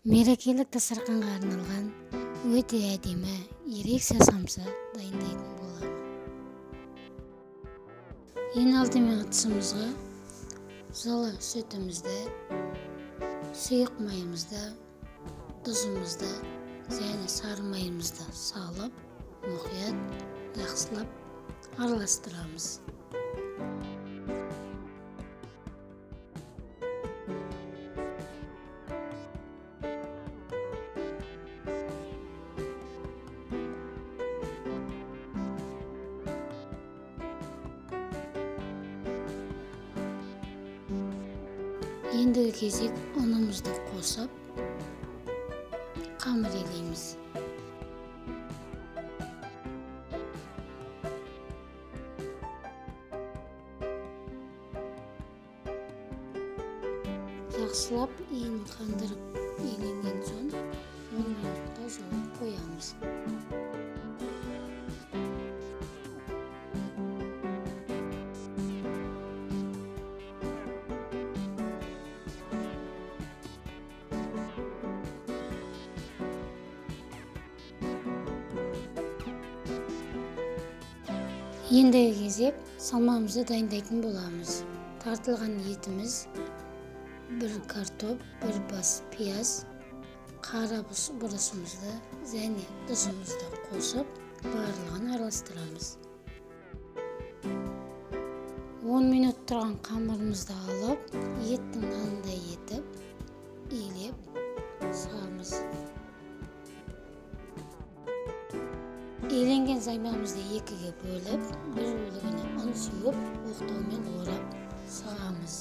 Мерекелік дастарханға арналған өте әдемі ерекше самса дайындайтын боламын. Ең алдымен ыдысымызға жылы сүтімізді, сұйық майымызды, тұзымызды және сары майымызды салып, мұқият жақсылап араластырамыз. Ендігі кезек ұнымызды қосып, қамыр елейміз. Жақсылап иінін қандырып еленген соң 10 минутқа жауып қоямыз. Ендігі кезек салмамызды дайындайтын боламыз. Тартылған етіміз, 1 картоп, 1 бас пияз, қара бұрышымызды және тұзымызды қосып, барлығын араластырамыз. 10 минут тұрған қамырымызды алып, еттің нанындай етіп, илеп сығамыз. Еленген займамызды екіге бөліп, бір бөлігіне ұн сүйіп, оқтаумен орап сығамыз.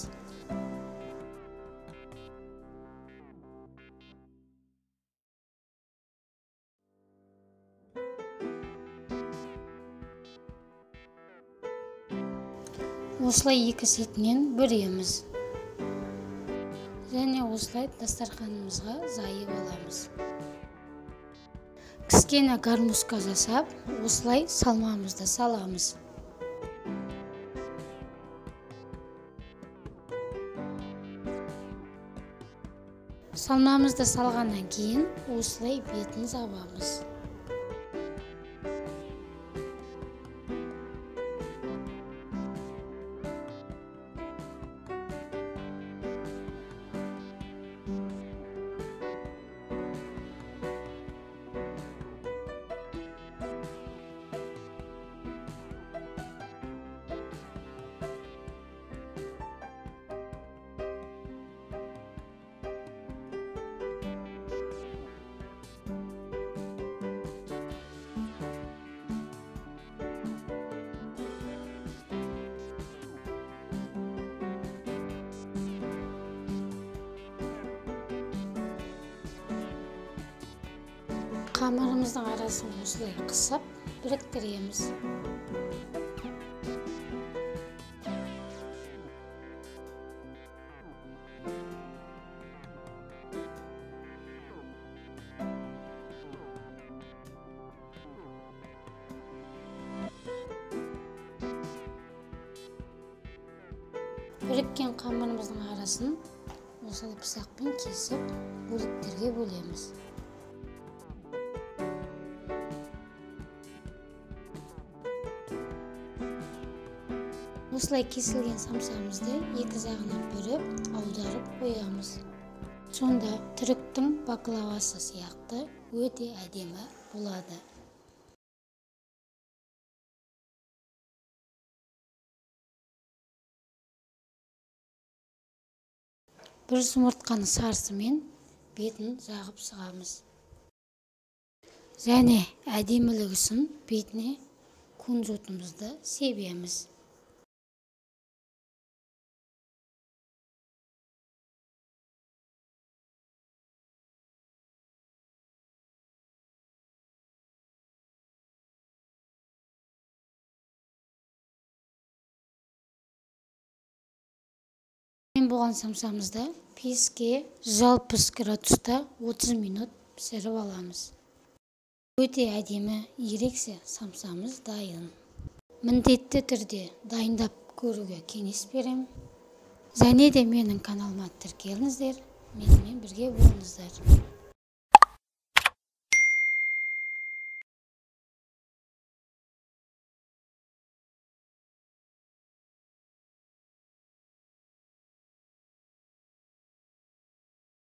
Осылай екі сетінен бөреміз. Және осылай дастарханымызға жайып аламыз. Кішкене гармошка жасап, осылай салмамызды саламыз. Салмамызды салғаннан кейін осылай бетін жабамыз. Қамырымыздың арасын осылай қысып, біріктіреміз. Біріккен қамырымыздың арасын осылай пышақпен кесіп, бөліктерге бөлеміз. Осылай кесілген самсамызды екі жағына бөліп, аударып қоямыз. Сонда түріктің баклавасы сияқты өте әдемі болады. Бір жұмыртқаны сарысымен бетін жағып сығамыз. Және әдемілігі үшін бетіне кунжутымызды себеміз. Болған самсамызды пешке 160 градуста 30 минут пісіріп аламыз. Өте әдемі ерекше самсамыз дайын. Міндетті түрде дайындап көруге кеңес берем. Және де менің каналыма тіркеліңіздер, менімен бірге болыңыздар.